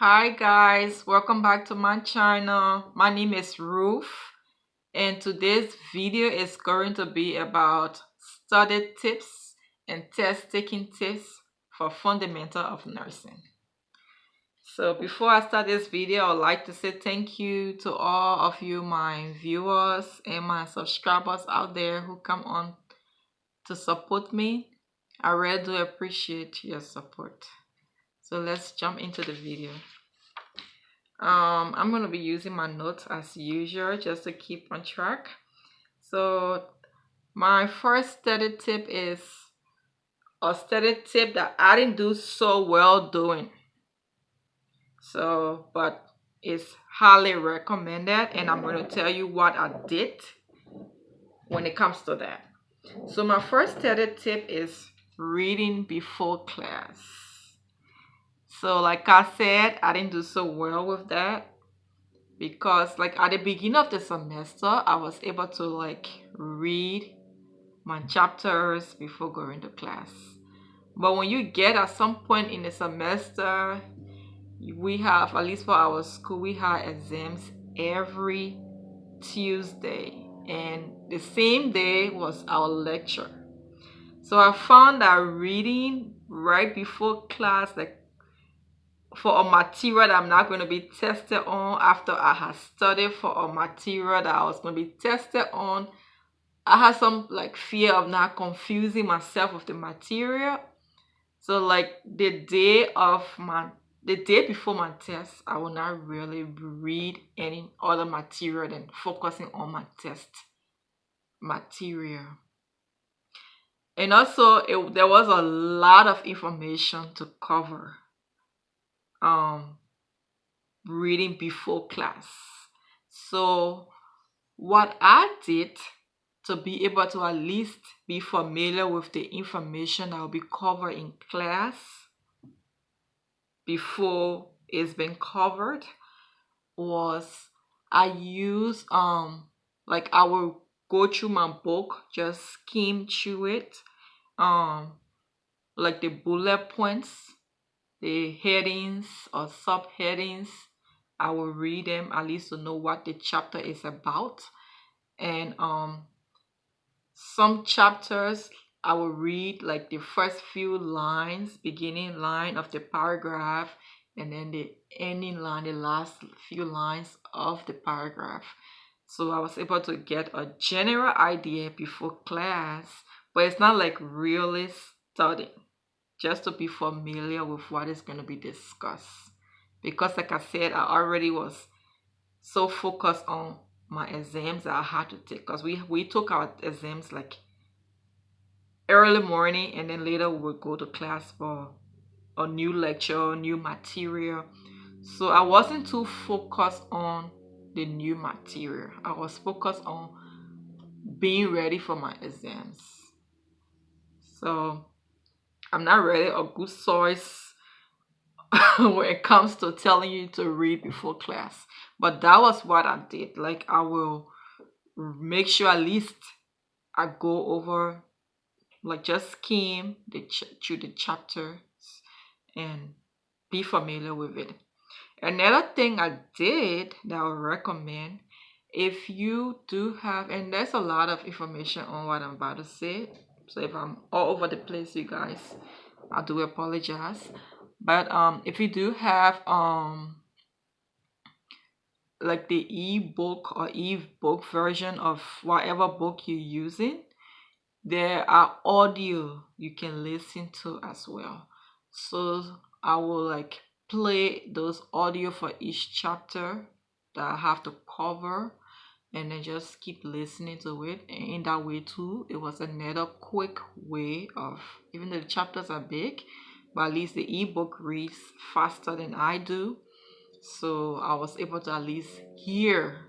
Hi guys, welcome back to my channel. My name is Ruth and today's video is going to be about study tips and test taking tips for fundamental of nursing. So before I start this video, I would like to say thank you to all of you, my viewers and my subscribers out there who come on to support me. I really do appreciate your support. So let's jump into the video. I'm going to be using my notes as usual just to keep on track. So my first study tip is a study tip that I didn't do so well doing. But it's highly recommended, and I'm going to tell you what I did when it comes to that. So my first study tip is reading before class. So like I said, I didn't do so well with that, because like at the beginning of the semester I was able to read my chapters before going to class. But when you get at some point in the semester, we have, at least for our school, we had exams every Tuesday, and the same day was our lecture. So I found that reading right before class, like for a material that I'm not going to be tested on, after I had studied for a material that I was going to be tested on, I had some fear of not confusing myself with the material. So the day before my test, I will not really read any other material than focusing on my test material. And also there was a lot of information to cover reading before class. So what I did to be able to at least be familiar with the information that will be covered in class before it's been covered was I use I will go through my book, just skim through it, like the bullet points, the headings or subheadings. I will read them at least to know what the chapter is about. And some chapters I will read like the first few lines, beginning line of the paragraph, and then the ending line, the last few lines of the paragraph. So I was able to get a general idea before class, but it's not like really studying, just to be familiar with what is going to be discussed. Because like I said, I already was so focused on my exams that I had to take, because we took our exams like early morning, and then later we would go to class for a new lecture, new material. So I wasn't too focused on the new material. I was focused on being ready for my exams. So I'm not really a good source when it comes to telling you to read before class. But that was what I did. Like, I will make sure at least I go over, like, just skim through the chapters and be familiar with it. Another thing I did that I would recommend, if you do have, and there's a lot of information on what I'm about to say, so if I'm all over the place, you guys, I do apologize. But if you do have like the ebook or ebook version of whatever book you're using, there are audio you can listen to as well. So I will like play those audio for each chapter that I have to cover, and then just keep listening to it. And in that way too, it was another quick way of, even though the chapters are big, but at least the ebook reads faster than I do. So I was able to at least hear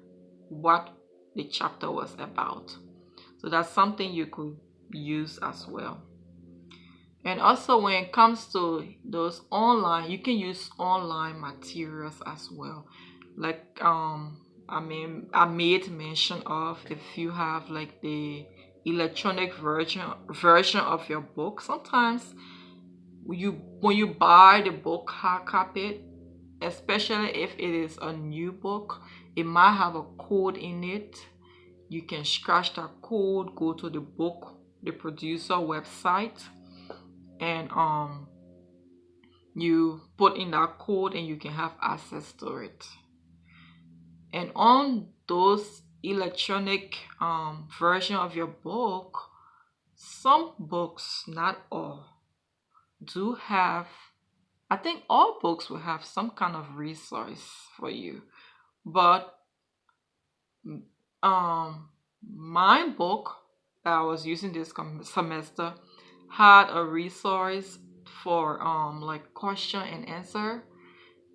what the chapter was about. So that's something you could use as well. And also when it comes to those online, you can use online materials as well. Like I made mention of, if you have like the electronic version of your book, sometimes when you buy the book hard copy, especially if it is a new book. It might have a code in it. You can scratch that code, go to the producer website, and you put in that code and you can have access to it. And on those electronic version of your book, some books, not all, do have, I think all books will have some kind of resource for you. But my book that I was using this semester had a resource for like question and answer.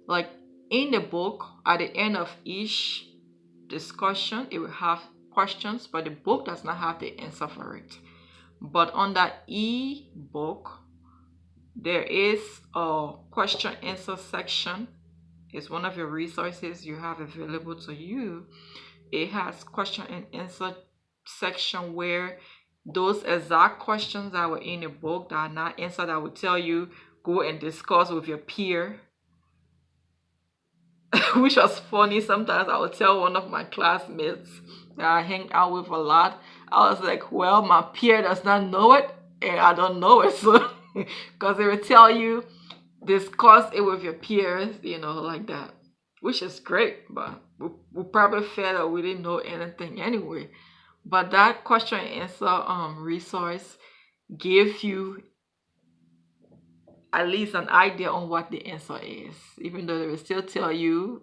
Like in the book, at the end of each discussion, it will have questions, but the book does not have the answer for it. But on that e-book, there is a question answer section. It's one of your resources you have available to you. It has question and answer section where those exact questions that were in the book that are not answered, I would tell you go and discuss with your peer. Which was funny. Sometimes I would tell one of my classmates that I hang out with a lot, I was like, well, my peer does not know it and I don't know it. So because they would tell you discuss it with your peers, like that, which is great. But we probably felt that we didn't know anything anyway. But that question and answer resource gives you at least an idea on what the answer is, even though they will still tell you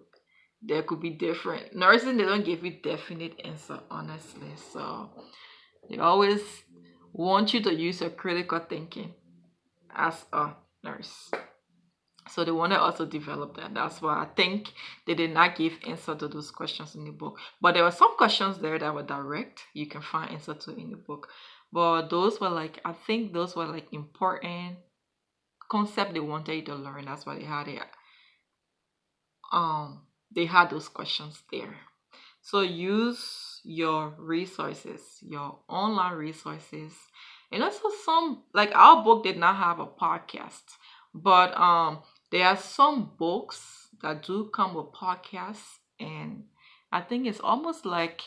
there could be different. Nursing, they don't give you definite answer, honestly. So they always want you to use your critical thinking as a nurse. So they want to also develop that. That's why I think they did not give answer to those questions in the book. But there were some questions there that were direct. You can find answer to in the book. But those were like, I think those were like important concept they wanted you to learn. That's why they had those questions there. So use your resources, your online resources. And also some, like our book did not have a podcast, but there are some books that do come with podcasts, and I think it's almost like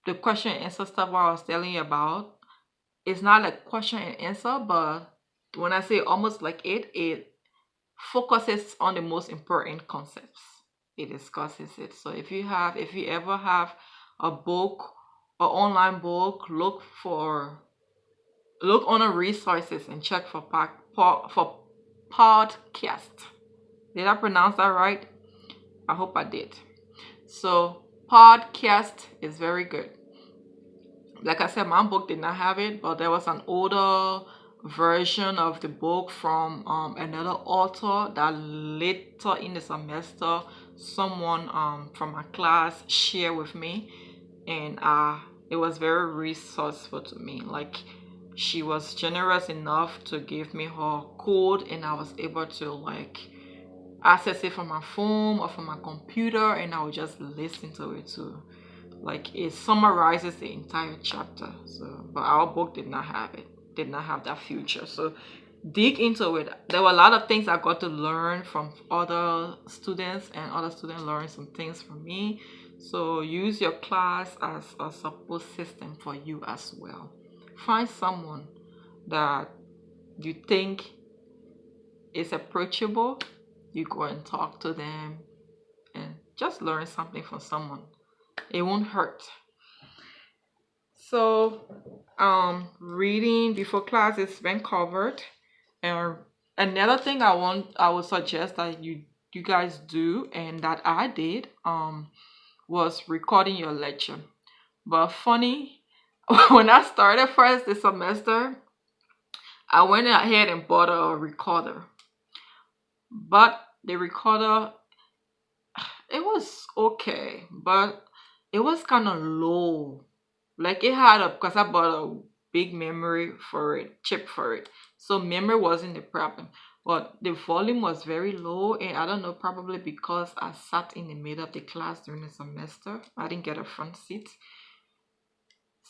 the question and answer stuff I was telling you about. It's not like question and answer, but when I say almost like it focuses on the most important concepts. It discusses it. So if you ever have a book or online book, look on the resources and check for podcast. Did I pronounce that right? I hope I did. So podcast is very good. Like I said, my book did not have it, but there was an older version of the book from another author that later in the semester someone from my class shared with me, and it was very resourceful to me. Like she was generous enough to give me her code, and I was able to like access it from my phone or from my computer, and I would just listen to it too. Like it summarizes the entire chapter. So but our book did not have it, did not have that feature. So dig into it. There were a lot of things I got to learn from other students, and other students learned some things from me. So use your class as a support system for you as well. Find someone that you think is approachable. You go and talk to them and just learn something from someone. It won't hurt. So reading before class is been covered. And another thing I would suggest that you guys do, and that I did, was recording your lecture. But funny, when I started first this semester, I went ahead and bought a recorder. But the recorder, it was okay, but it was kind of low. Like it had because I bought a big memory for it, chip for it. So memory wasn't the problem. But the volume was very low, and I don't know, probably because I sat in the middle of the class during the semester. I didn't get a front seat,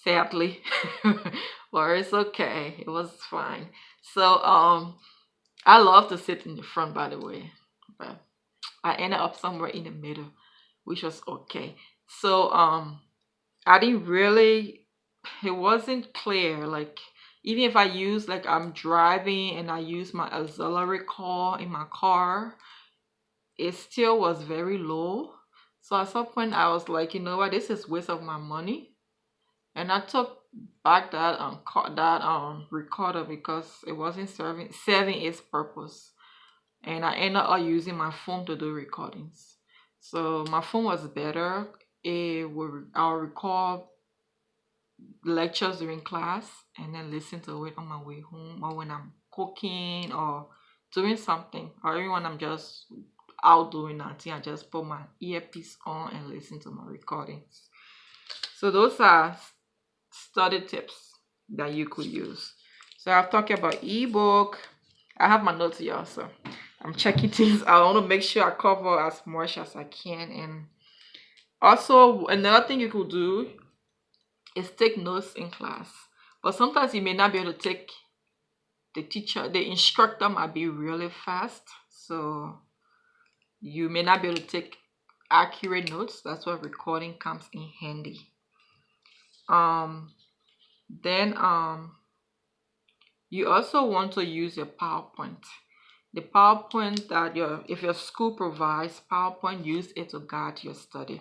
sadly. But it's okay. It was fine. So I love to sit in the front, by the way. But I ended up somewhere in the middle, which was okay. So I didn't really, it wasn't clear. Like, even if I use, like, I'm driving and I use my auxiliary call in my car, it still was very low. So at some point I was like, you know what, this is waste of my money. And I took back that recorder because it wasn't serving its purpose. And I ended up using my phone to do recordings. So my phone was better. I'll record lectures during class and then listen to it on my way home, or when I'm cooking or doing something, or even when I'm just out doing nothing. I just put my earpiece on and listen to my recordings. So those are study tips that you could use. So I've talked about ebook. I have my notes here, so I'm checking things. I want to make sure I cover as much as I can. And also, another thing you could do is take notes in class. But sometimes you may not be able to take, the instructor might be really fast. So you may not be able to take accurate notes. That's where recording comes in handy. Then you also want to use your PowerPoint. The PowerPoint that if your school provides PowerPoint, use it to guide your study.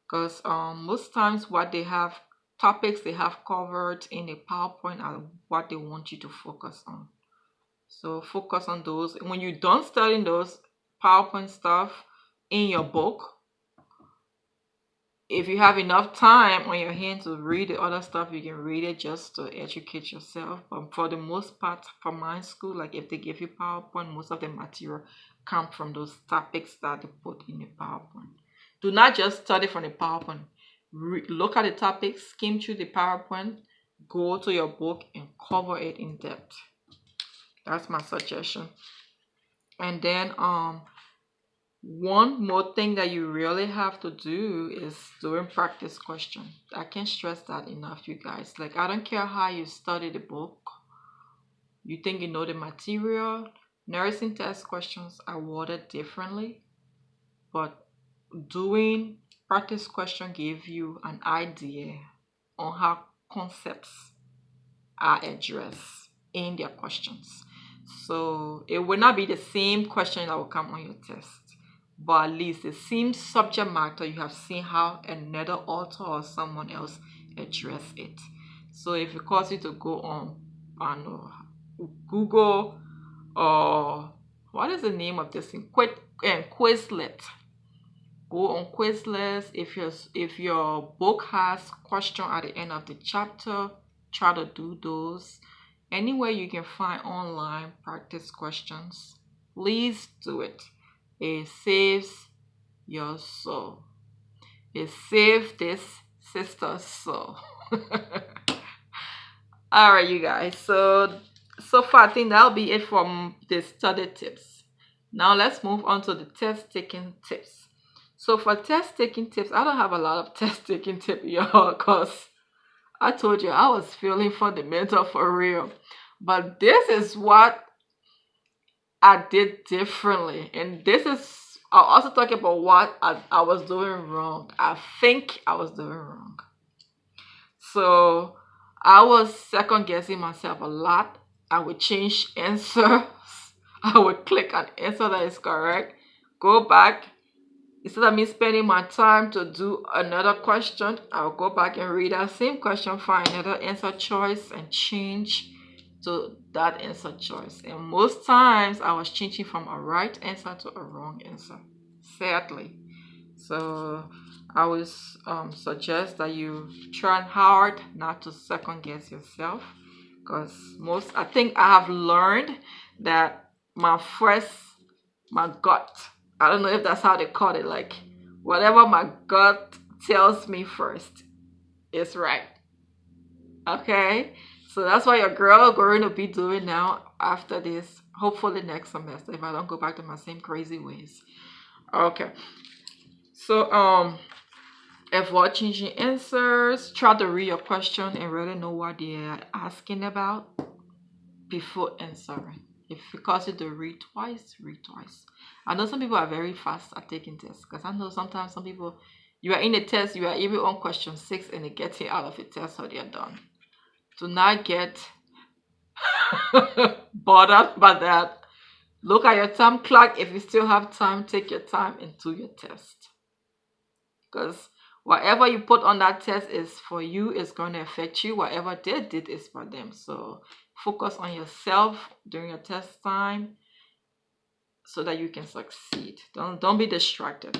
Because most times what they have, topics they have covered in the PowerPoint are what they want you to focus on. So focus on those. When you're done studying those PowerPoint stuff in your book, if you have enough time on your hand to read the other stuff, you can read it just to educate yourself. But for the most part, for my school, like if they give you PowerPoint, most of the material come from those topics that they put in the PowerPoint. Do not just study from the PowerPoint. Look at the topics, skim through the PowerPoint, go to your book and cover it in depth. That's my suggestion. And then one more thing that you really have to do is doing practice question. I can't stress that enough, you guys. Like, I don't care how you study the book, you think you know the material. Nursing test questions are worded differently, but doing practice question give you an idea on how concepts are addressed in their questions. So it will not be the same question that will come on your test, but at least the same subject matter, you have seen how another author or someone else address it. So if it causes you to go on, I don't know, Google, or what is the name of this thing? Quizlet. Go on Quizlet. If your book has question at the end of the chapter, try to do those. Anywhere you can find online practice questions, please do it. It saves your soul. It saves this sister's soul. All right, you guys. So far, I think that'll be it from the study tips. Now let's move on to the test taking tips. So for test taking tips, I don't have a lot of test taking tips, y'all, because I told you I was feeling fundamental for real. But this is what I did differently. And I'll also talk about what I was doing wrong. I think I was doing wrong. So I was second guessing myself a lot. I would change answers. I would click an answer that is correct, go back. Instead of me spending my time to do another question, I'll go back and read that same question, find another answer choice, and change to that answer choice. And most times I was changing from a right answer to a wrong answer, sadly. So I would suggest that you try hard not to second guess yourself, because I think I have learned that my gut, I don't know if that's how they call it, like whatever my gut tells me first is right. Okay, so that's what your girl going to be doing now after this, hopefully next semester, if I don't go back to my same crazy ways. Okay, so avoid changing answers. Try to read your question and really know what they're asking about before answering. If it causes you to read twice, read twice. I know some people are very fast at taking tests, because I know sometimes some people, you are in a test, you are even on question 6 and they get it out of the test, so they are done. Do not get bothered by that. Look at your time clock. If you still have time, take your time and do your test. Because whatever you put on that test is for you, is going to affect you. Whatever they did is for them. So focus on yourself during your test time so that you can succeed. Don't be distracted.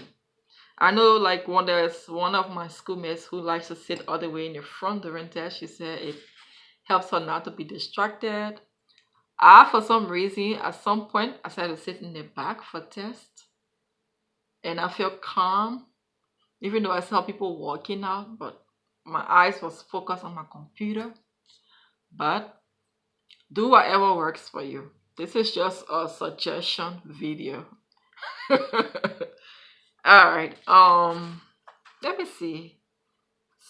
I know, like, there's one of my schoolmates who likes to sit all the way in the front during test. She said it helps her not to be distracted. For some reason, at some point, I started to sit in the back for test, and I feel calm, even though I saw people walking out, but my eyes was focused on my computer. But do whatever works for you. This is just a suggestion video. All right. Let me see.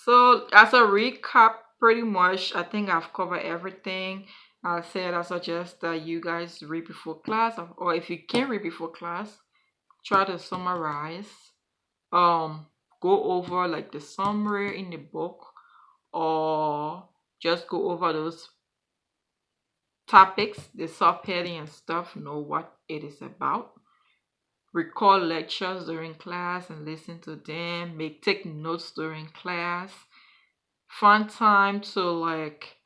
So as a recap, pretty much, I think I've covered everything. I suggest that you guys read before class, or if you can't read before class, try to summarize. Go over like the summary in the book, or just go over those topics, the subheading and stuff, know what it is about. Record lectures during class and listen to them. Take notes during class. Find time to like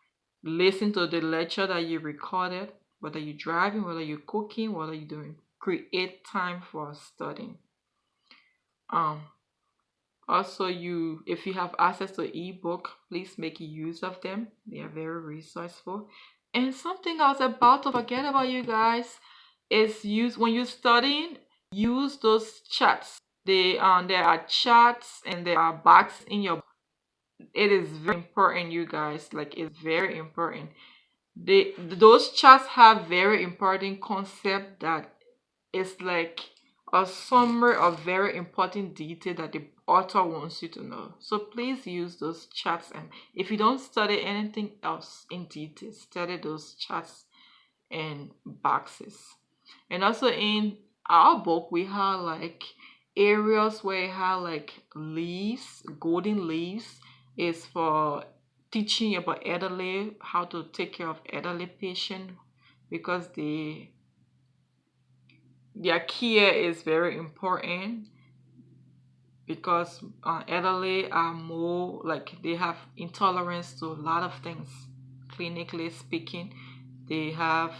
listen to the lecture that you recorded, whether you're driving, whether you're cooking, whether you're doing. Create time for studying. Also, if you have access to ebook, please make use of them. They are very resourceful. And something I was about to forget about, you guys, is when you're studying, use those chats. There are chats and there are boxes in your. It is very important, you guys. Like, it's very important. Those chats have very important concept that is like a summary of very important detail that the author wants you to know. So please use those charts, and if you don't study anything else in detail, study those charts and boxes. And also in our book, we have like areas where you have like leaves, golden leaves is for teaching about elderly, how to take care of elderly patient, because their care is very important, because elderly are more like they have intolerance to a lot of things. Clinically speaking, they have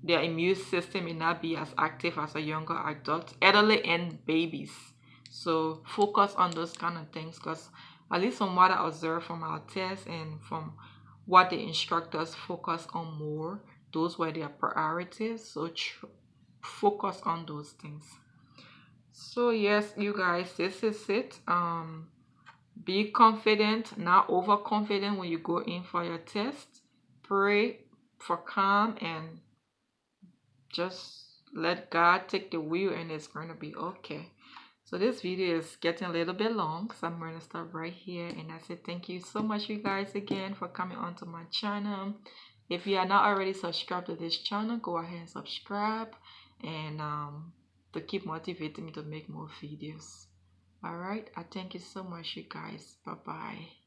their immune system may not be as active as a younger adult, elderly and babies. So focus on those kind of things, because at least from what I observed from our tests and from what the instructors focus on more, those were their priorities. So focus on those things. So yes, you guys, this is it. Be confident, not overconfident when you go in for your test. Pray for calm and just let God take the wheel, and it's going to be okay. So this video is getting a little bit long, so I'm going to stop right here. And I say thank you so much, you guys, again for coming onto my channel. If you are not already subscribed to this channel, go ahead and subscribe, and to keep motivating me to make more videos. All right, I thank you so much, you guys. Bye bye.